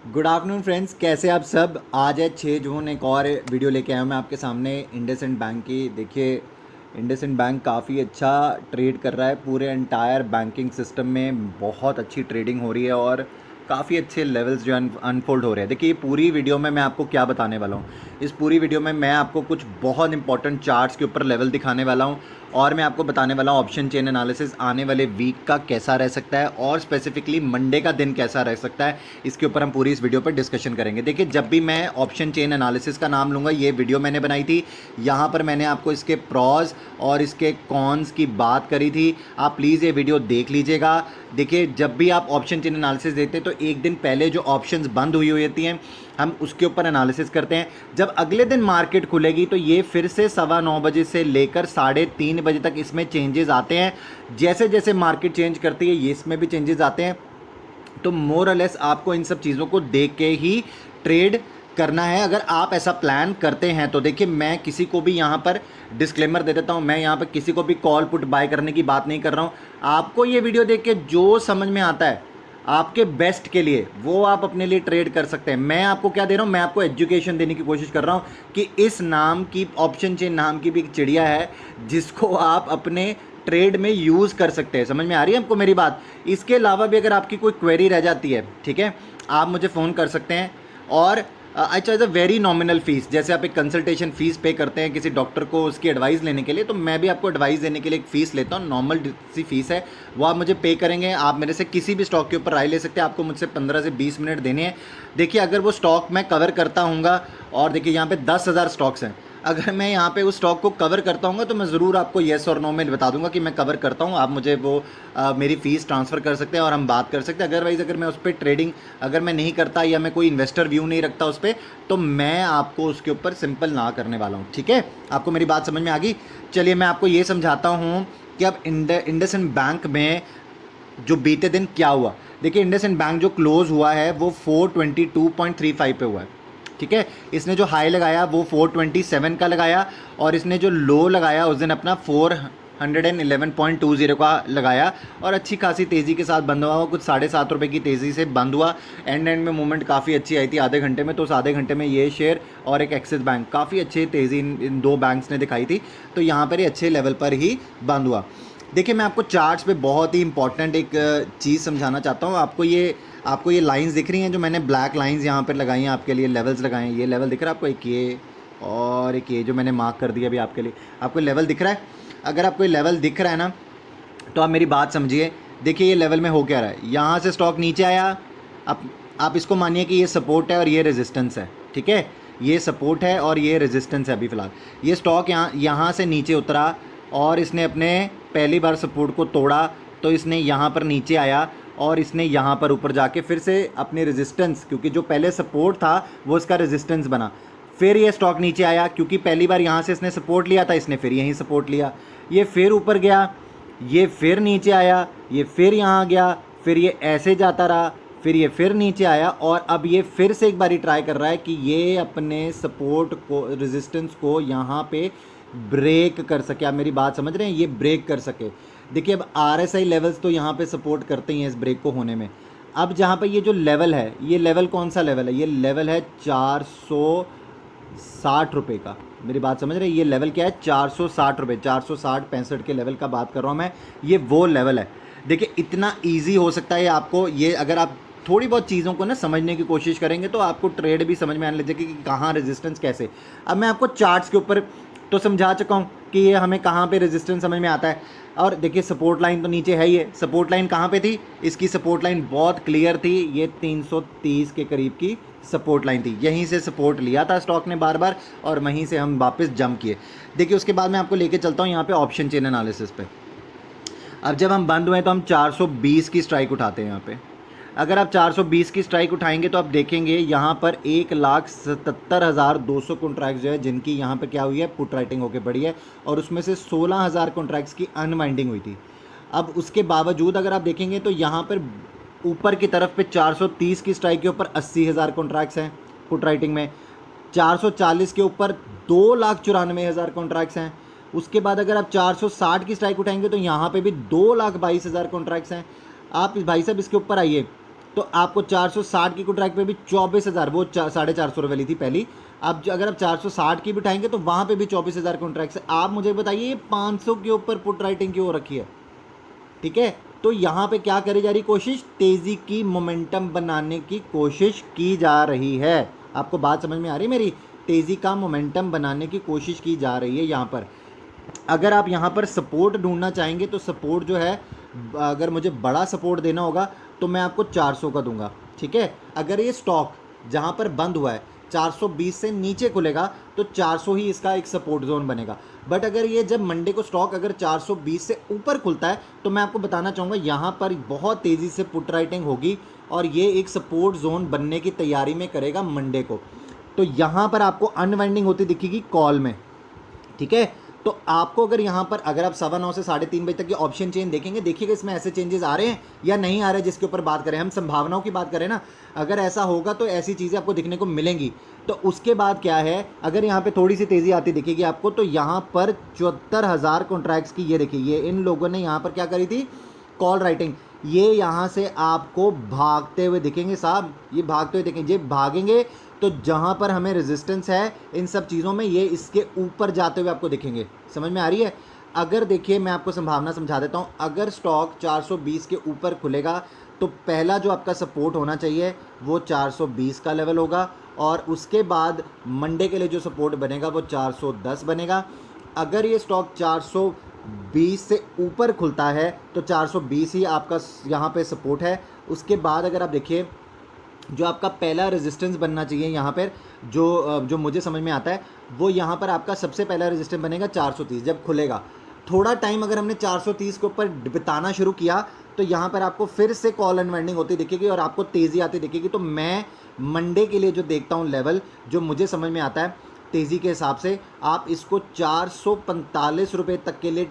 Good afternoon friends, कैसे आप सब। आज है 6 जून, एक और वीडियो लेके आया हूँ मैं आपके सामने इंडसइंड बैंक की। देखिए, इंडसइंड बैंक काफ़ी अच्छा ट्रेड कर रहा है। पूरे एंटायर बैंकिंग सिस्टम में बहुत अच्छी ट्रेडिंग हो रही है और काफ़ी अच्छे लेवल्स जो अनफोल्ड हो रहे हैं। देखिए, ये पूरी वीडियो में मैं आपको क्या बताने वाला हूँ। इस पूरी वीडियो में मैं आपको कुछ बहुत इंपॉर्टेंट चार्ट्स के ऊपर लेवल दिखाने वाला हूँ और मैं आपको बताने वाला हूँ ऑप्शन चेन एनालिसिस आने वाले वीक का कैसा रह सकता है और स्पेसिफिकली मंडे का दिन कैसा रह सकता है। इसके ऊपर हम पूरी इस वीडियो पर डिस्कशन करेंगे। देखिए, जब भी मैं ऑप्शन चेन एनालिसिस का नाम लूँगा, ये वीडियो मैंने बनाई थी, यहाँ पर मैंने आपको इसके प्रॉज और इसके कॉन्स की बात करी थी। आप प्लीज़ ये वीडियो देख लीजिएगा। देखिए, जब भी आप ऑप्शन चेन एनालिसिस देखते हैं तो एक दिन पहले जो ऑप्शंस बंद हुई होती हैं, हम उसके ऊपर एनालिसिस करते हैं। जब अगले दिन मार्केट खुलेगी तो ये फिर से 9:15 से लेकर 3:30 बजे तक इसमें चेंजेस आते हैं। जैसे जैसे मार्केट चेंज करती है, ये इसमें भी चेंजेस आते हैं। तो मोर और लेस आपको इन सब चीज़ों को देख के ही ट्रेड करना है, अगर आप ऐसा प्लान करते हैं तो। देखिए, मैं किसी को भी यहाँ पर डिस्क्लेमर दे देता हूँ, मैं यहाँ पर किसी को भी कॉल पुट बाय करने की बात नहीं कर रहा हूँ। आपको ये वीडियो देख के जो समझ में आता है आपके बेस्ट के लिए, वो आप अपने लिए ट्रेड कर सकते हैं। मैं आपको क्या दे रहा हूँ, मैं आपको एजुकेशन देने की कोशिश कर रहा हूँ कि इस नाम की, ऑप्शन चेन नाम की भी एक चिड़िया है जिसको आप अपने ट्रेड में यूज़ कर सकते हैं। समझ में आ रही है आपको मेरी बात। इसके अलावा भी अगर आपकी कोई क्वेरी रह जाती है, ठीक है, आप मुझे फ़ोन कर सकते हैं। और आई charge a very nominal fees. जैसे आप एक कंसल्टेशन फ़ीस पे करते हैं किसी डॉक्टर को उसकी एडवाइस लेने के लिए, तो मैं भी आपको एडवाइस देने के लिए एक फ़ीस लेता हूँ। नॉर्मल सी फीस है, वो आप मुझे पे करेंगे। आप मेरे से किसी भी स्टॉक के ऊपर राय ले सकते हैं। आपको मुझसे 15 से 20 मिनट देने हैं। देखिए, अगर वो स्टॉक मैं कवर करता हूँगा, और देखिए यहाँ पे 10,000 स्टॉक्स हैं, अगर मैं यहाँ पे उस स्टॉक को कवर करता हूँ तो मैं ज़रूर आपको येस और नो में बता दूंगा कि मैं कवर करता हूँ। आप मुझे वो मेरी फ़ीस ट्रांसफ़र कर सकते हैं और हम बात कर सकते हैं। अदरवाइज़ अगर मैं उस पर ट्रेडिंग अगर मैं नहीं करता या मैं कोई इन्वेस्टर व्यू नहीं रखता उस पर, तो मैं आपको उसके ऊपर सिंपल ना करने वाला हूँ। ठीक है, आपको मेरी बात समझ में आ गई। चलिए, मैं आपको ये समझाता हूँ कि अब इंडसइंड बैंक में जो बीते दिन क्या हुआ। देखिए, इंडसइंड बैंक जो क्लोज़ हुआ है वो 422.35 पे हुआ है। ठीक है, इसने जो हाई लगाया वो 427 का लगाया और इसने जो लो लगाया उस दिन अपना 411.20 का लगाया और अच्छी खासी तेज़ी के साथ बंद हुआ। कुछ 7.5 रुपये की तेज़ी से बंद हुआ। एंड में मूवमेंट काफ़ी अच्छी आई थी आधे घंटे में। तो उस आधे घंटे में ये शेयर और एक एक्सिस बैंक काफ़ी अच्छी तेज़ी इन दो बैंक्स ने दिखाई थी। तो यहाँ पर ही अच्छे लेवल पर ही बंद हुआ। देखिए, मैं आपको चार्ट्स पे बहुत ही इंपॉर्टेंट एक चीज़ समझाना चाहता हूँ। आपको ये लाइंस दिख रही हैं जो मैंने ब्लैक लाइंस यहाँ पर लगाई हैं आपके लिए, लेवल्स लगाए हैं। ये लेवल दिख रहा है आपको, एक ये और एक ये जो मैंने मार्क कर दिया अभी आपके लिए। आपको लेवल दिख रहा है? अगर आपको ये लेवल दिख रहा है ना, तो आप मेरी बात समझिए। देखिए, ये लेवल में हो क्या रहा है, यहाँ से स्टॉक नीचे आया। आप इसको मानिए कि ये सपोर्ट है और ये रेजिस्टेंस है। ठीक है, ये सपोर्ट है और ये रेजिस्टेंस है। अभी फ़िलहाल ये स्टॉक यहाँ से नीचे उतरा और इसने अपने पहली बार सपोर्ट को तोड़ा, तो इसने यहाँ पर नीचे आया और इसने यहाँ पर ऊपर जाके फिर से अपनी रेजिस्टेंस, क्योंकि जो पहले सपोर्ट था वो इसका रेजिस्टेंस बना। फिर ये स्टॉक नीचे आया क्योंकि पहली बार यहाँ से इसने सपोर्ट लिया था, इसने फिर यहीं सपोर्ट लिया। ये फिर ऊपर गया, ये फिर नीचे आया, ये फिर यहाँ गया, फिर ये ऐसे जाता रहा, फिर ये फिर नीचे आया और अब ये फिर से एक बारी ट्राई कर रहा है कि ये अपने सपोर्ट को, रेजिस्टेंस को यहाँ पे ब्रेक कर सके। आप मेरी बात समझ रहे हैं, ये ब्रेक कर सके। देखिए, अब RSI लेवल्स तो यहाँ पे सपोर्ट करते ही हैं इस ब्रेक को होने में। अब जहाँ पे ये जो लेवल है, ये लेवल कौन सा लेवल है? ये लेवल है 460 रुपये का। मेरी बात समझ रहे हैं, ये लेवल क्या है? 460 रुपये, 460-65 के लेवल का बात कर रहा हूँ मैं। ये वो लेवल है। देखिए, इतना ईजी हो सकता है आपको ये, अगर आप थोड़ी बहुत चीज़ों को ना समझने की कोशिश करेंगे तो आपको ट्रेड भी समझ में आने लगे कि कहाँ रेजिस्टेंस कैसे। अब मैं आपको चार्ट्स के ऊपर तो समझा चुका हूँ कि ये हमें कहाँ पे रेजिस्टेंस समझ में आता है। और देखिए, सपोर्ट लाइन तो नीचे है ही है। सपोर्ट लाइन कहाँ पे थी? इसकी सपोर्ट लाइन बहुत क्लियर थी, ये 330 के करीब की सपोर्ट लाइन थी। यहीं से सपोर्ट लिया था स्टॉक ने बार बार और वहीं से हम वापस जंप किए। देखिए, उसके बाद मैं आपको लेके चलता हूँ यहाँ पे ऑप्शन चेन एनालिसिस पे। अब जब हम बंद हुए तो हम 420 की स्ट्राइक उठाते हैं यहाँ पे। अगर आप 420 की स्ट्राइक उठाएंगे तो आप देखेंगे यहाँ पर 1,77,200 कॉन्ट्रैक्ट जो है जिनकी यहाँ पे क्या हुई है, पुट राइटिंग होकर पड़ी है और उसमें से 16,000 कॉन्ट्रैक्ट्स की अनवाइंडिंग हुई थी। अब उसके बावजूद अगर आप देखेंगे तो यहाँ पर ऊपर की तरफ पे 430 की स्ट्राइक के ऊपर 80,000 कॉन्ट्रैक्ट्स हैं पुट राइटिंग में। 440 के ऊपर 2,94,000 कॉन्ट्रैक्ट्स हैं। उसके बाद अगर आप 460 की स्ट्राइक उठाएंगे तो यहाँ पे भी 2,22,000 कॉन्ट्रैक्ट्स हैं। आप भाई साहब इसके ऊपर आइए, तो आपको 460 की कॉन्ट्रैक्ट पे भी 24,000, वो 450 वाली थी पहली। अब अगर आप 460 की भी उठाएंगे तो वहाँ पे भी 24,000 कॉन्ट्रैक्ट है। आप मुझे बताइए ये 500 के ऊपर पुट राइटिंग क्यों हो रखी है? ठीक है, तो यहाँ पे क्या करी जा रही कोशिश, तेज़ी की मोमेंटम बनाने की कोशिश की जा रही है। आपको बात समझ में आ रही है मेरी? तेज़ी का मोमेंटम बनाने की कोशिश की जा रही है यहाँ पर। अगर आप यहाँ पर सपोर्ट ढूंढना चाहेंगे तो सपोर्ट जो है, अगर मुझे बड़ा सपोर्ट देना होगा तो मैं आपको 400 का दूंगा। ठीक है, अगर ये स्टॉक जहाँ पर बंद हुआ है 420 से नीचे खुलेगा तो 400 ही इसका एक सपोर्ट जोन बनेगा। बट अगर ये जब मंडे को स्टॉक अगर 420 से ऊपर खुलता है तो मैं आपको बताना चाहूँगा यहाँ पर बहुत तेज़ी से पुट राइटिंग होगी और ये एक सपोर्ट जोन बनने की तैयारी में करेगा मंडे को। तो यहाँ पर आपको अनवाइंडिंग होती दिखेगी कॉल में। ठीक है, तो आपको अगर यहाँ पर अगर आप 9:15 से 3:30 बजे तक की ऑप्शन चेन देखेंगे, देखिएगा इसमें ऐसे चेंजेस आ रहे हैं या नहीं आ रहे, जिसके ऊपर बात करें हम संभावनाओं की बात करें ना, अगर ऐसा होगा तो ऐसी चीज़ें आपको दिखने को मिलेंगी। तो उसके बाद क्या है, अगर यहाँ पे थोड़ी सी तेज़ी आती दिखेगी आपको तो यहाँ पर 74,000 कॉन्ट्रैक्ट्स की, ये देखिए ये इन लोगों ने यहाँ पर क्या करी थी, कॉल राइटिंग, ये यहाँ से आपको भागते हुए दिखेंगे साहब, ये भागते हुए दिखेंगे, ये भागेंगे तो जहाँ पर हमें रेजिस्टेंस है इन सब चीज़ों में ये इसके ऊपर जाते हुए आपको दिखेंगे। समझ में आ रही है? अगर देखिए मैं आपको संभावना समझा देता हूँ, अगर स्टॉक 420 के ऊपर खुलेगा तो पहला जो आपका सपोर्ट होना चाहिए वो 420 का लेवल होगा और उसके बाद मंडे के लिए जो सपोर्ट बनेगा वो 410 बनेगा। अगर ये स्टॉक 420 से ऊपर खुलता है तो 420 ही आपका यहाँ पे सपोर्ट है। उसके बाद अगर आप देखिए जो आपका पहला रेजिस्टेंस बनना चाहिए यहाँ पर, जो मुझे समझ में आता है वो यहाँ पर आपका सबसे पहला रेजिस्टेंस बनेगा 430 जब खुलेगा। थोड़ा टाइम अगर हमने 430 के ऊपर बिताना शुरू किया तो यहाँ पर आपको फिर से कॉल अनवाइंडिंग होती दिखेगी और आपको तेज़ी आती दिखेगी। तो मैं मंडे के लिए जो देखता हूँ लेवल, जो मुझे समझ में आता है तेज़ी के हिसाब से, आप इसको 445 रुपये तक के लिए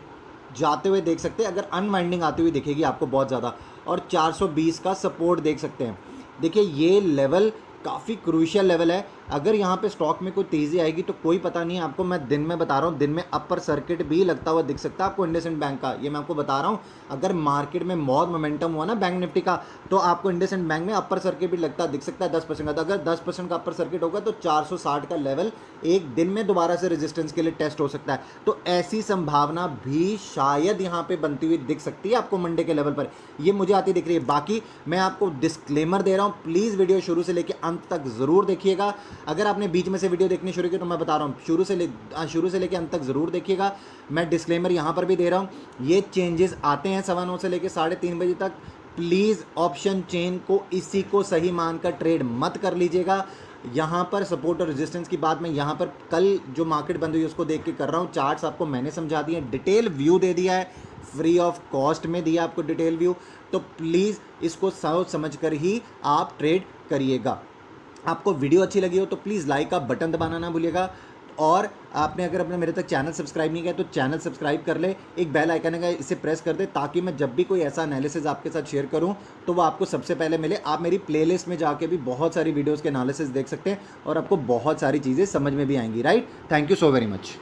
जाते हुए देख सकते हैं। अगर अनवाइंडिंग आती हुई दिखेगी आपको बहुत ज़्यादा, और 420 का सपोर्ट देख सकते हैं। देखिए ये लेवल काफ़ी क्रूशियल लेवल है। अगर यहाँ पे स्टॉक में कोई तेज़ी आएगी तो कोई पता नहीं, आपको मैं दिन में बता रहा हूँ, दिन में अपर सर्किट भी लगता हुआ दिख सकता है आपको इंडसइंड बैंक का, ये मैं आपको बता रहा हूँ। अगर मार्केट में बहुत मोमेंटम हुआ ना बैंक निफ्टी का तो आपको इंडसइंड बैंक में अपर सर्किट भी लगता दिख सकता है 10% का। तो अगर 10% का अपर सर्किट होगा तो 460 का लेवल एक दिन में दोबारा से रेजिस्टेंस के लिए टेस्ट हो सकता है। तो ऐसी संभावना भी शायद यहाँ पे बनती हुई दिख सकती है आपको मंडे के लेवल पर, ये मुझे आती दिख रही है। बाकी मैं आपको डिस्क्लेमर दे रहा हूँ, प्लीज़ वीडियो शुरू से लेकर अंत तक ज़रूर देखिएगा। अगर आपने बीच में से वीडियो देखनी शुरू की तो मैं बता रहा हूँ शुरू से लेकर अंत तक ज़रूर देखिएगा। मैं डिस्क्लेमर यहाँ पर भी दे रहा हूँ, ये चेंजेस आते हैं 9:15 से लेकर 3:30 बजे तक। प्लीज़ ऑप्शन चेन को इसी को सही मानकर ट्रेड मत कर लीजिएगा। यहाँ पर सपोर्ट और रेजिस्टेंस की बात मैं यहाँ पर कल जो मार्केट बंद हुई उसको देख के कर रहा हूँ। चार्ट्स आपको मैंने समझा दिए, डिटेल व्यू दे दिया है, फ्री ऑफ कॉस्ट में दिया आपको डिटेल व्यू। तो प्लीज़ इसको सोच समझ कर ही आप ट्रेड करिएगा। आपको वीडियो अच्छी लगी हो तो प्लीज़ लाइक का बटन दबाना ना भूलिएगा। और आपने अगर अपने मेरे तक चैनल सब्सक्राइब नहीं किया तो चैनल सब्सक्राइब कर ले, एक बेल आइकन है इसे प्रेस कर दे ताकि मैं जब भी कोई ऐसा एनालिसिस आपके साथ शेयर करूं तो वो आपको सबसे पहले मिले। आप मेरी प्लेलिस्ट में जाके भी बहुत सारी वीडियोस के एनालिसिस देख सकते हैं और आपको बहुत सारी चीज़ें समझ में भी आएंगी। Right, thank you so very much.